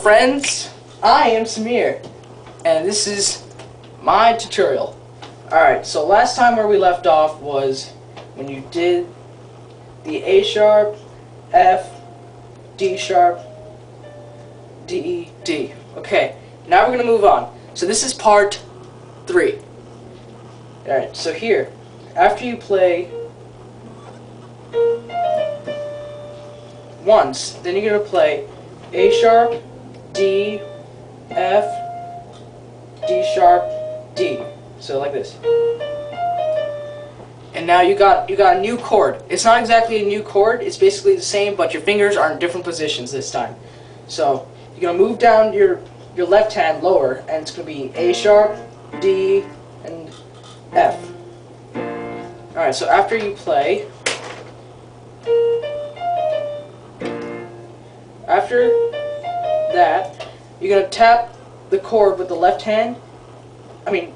friends, I am Samir, and this is my tutorial. Alright, so last time where we left off was when you did the A sharp, F, D sharp, D, D. Okay, now we're going to move on. So this is part 3. Alright, so here, after you play once, then you're going to play A sharp, D, F, D sharp, D. So like this. And now you got a new chord. It's not exactly a new chord, it's basically the same, but your fingers are in different positions this time. So you're going to move down your left hand lower, and it's going to be A sharp, D, and F. Alright, so after you play, after that, you're going to tap the chord with the left hand.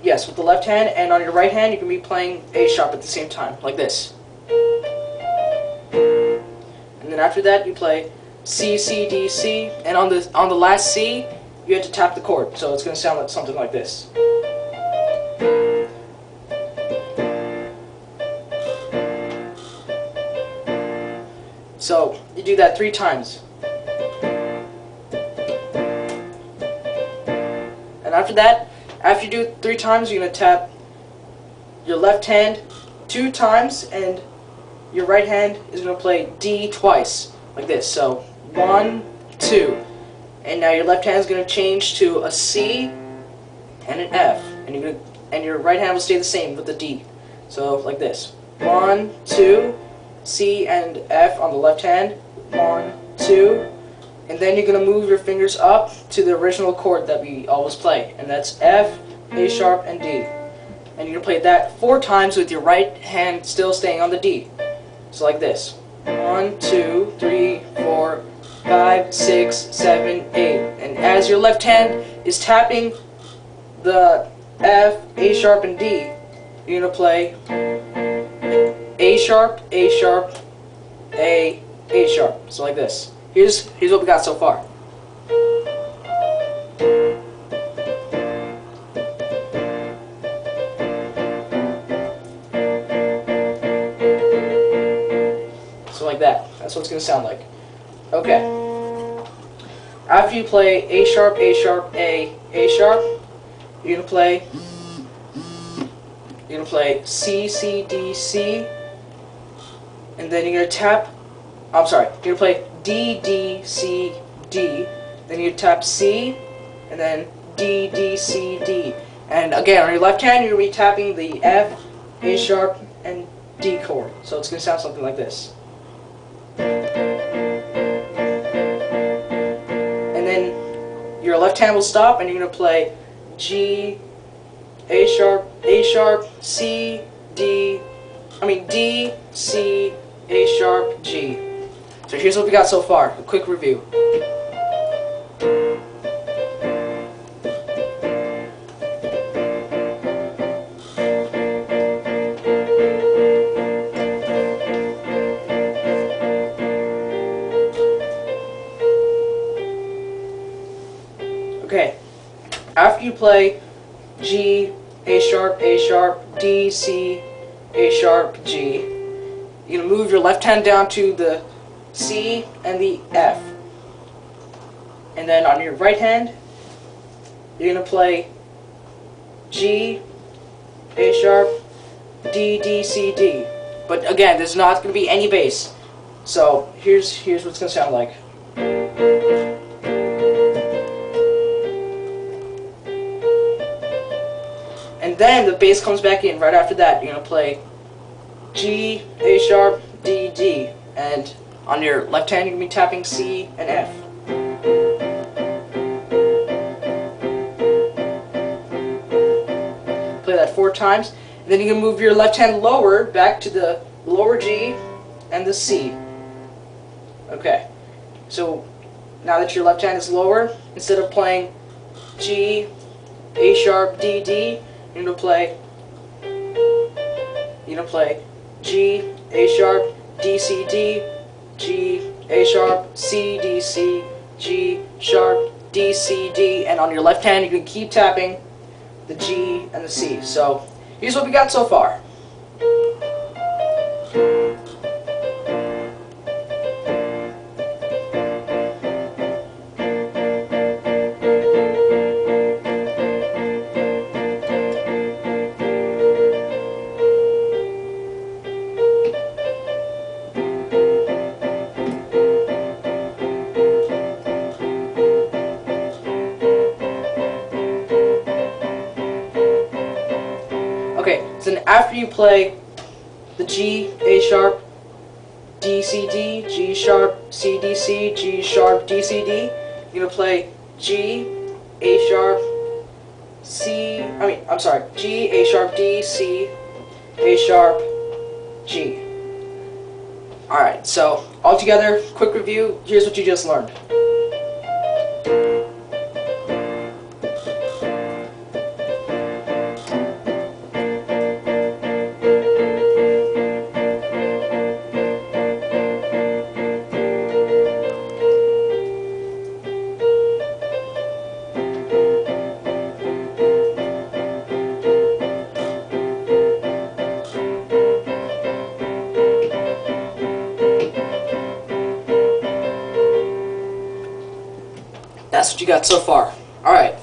Yes, with the left hand, and on your right hand you can be playing A sharp at the same time, like this. And then after that you play C, C, D, C, and on the last C you have to tap the chord, so it's going to sound like something like this. So you do that 3 times. And after that, after you do it 3 times, you're going to tap your left hand 2 times, and your right hand is going to play D twice, like this. So 1, 2, and now your left hand is going to change to a C and an F, and your right hand will stay the same with the D. So like this: 1, 2, C and F on the left hand, 1, 2. And then you're going to move your fingers up to the original chord that we always play, and that's F, A sharp, and D. And you're going to play that 4 times with your right hand still staying on the D. So like this: 1, 2, 3, 4, 5, 6, 7, 8. And as your left hand is tapping the F, A sharp, and D, you're going to play A sharp, A sharp, A sharp. So like this. Here's what we got so far. So like that. That's what it's going to sound like. Okay. After you play A sharp, A sharp, A sharp, you're going to play C, C, D, C, and then you're going to tap, you're going to play D, D, C, D, then you tap C, and then D, D, C, D. And again, on your left hand, you're going to be tapping the F, A sharp, and D chord. So it's going to sound something like this. And then your left hand will stop, and you're going to play G, A sharp, C, D, C, A sharp, G. So here's what we got so far, a quick review. Okay, after you play G, A sharp, D, C, A sharp, G, you're going to move your left hand down to the C and the F. And then on your right hand, you're going to play G, A sharp, D, D, C, D. But again, there's not going to be any bass. So here's what it's going to sound like. And then the bass comes back in right after that. You're going to play G, A sharp, D, D. And on your left hand, you're going to be tapping C and F. Play that 4 times. And then you can move your left hand lower back to the lower G and the C. Okay. So now that your left hand is lower, instead of playing G, A sharp, D, D, you're going to play G, A sharp, D, C, D, G, A sharp, C, D, C, G, sharp, D, C, D, and on your left hand you can keep tapping the G and the C. So here's what we got so far. Okay, so then after you play the G, A sharp, D, C, D, G sharp, C, D, C, G sharp, D, C, D, you're going to play G, A sharp, G, A sharp, D, C, A sharp, G. Alright, so all together, quick review, here's what you just learned. That's what you got so far. Alright.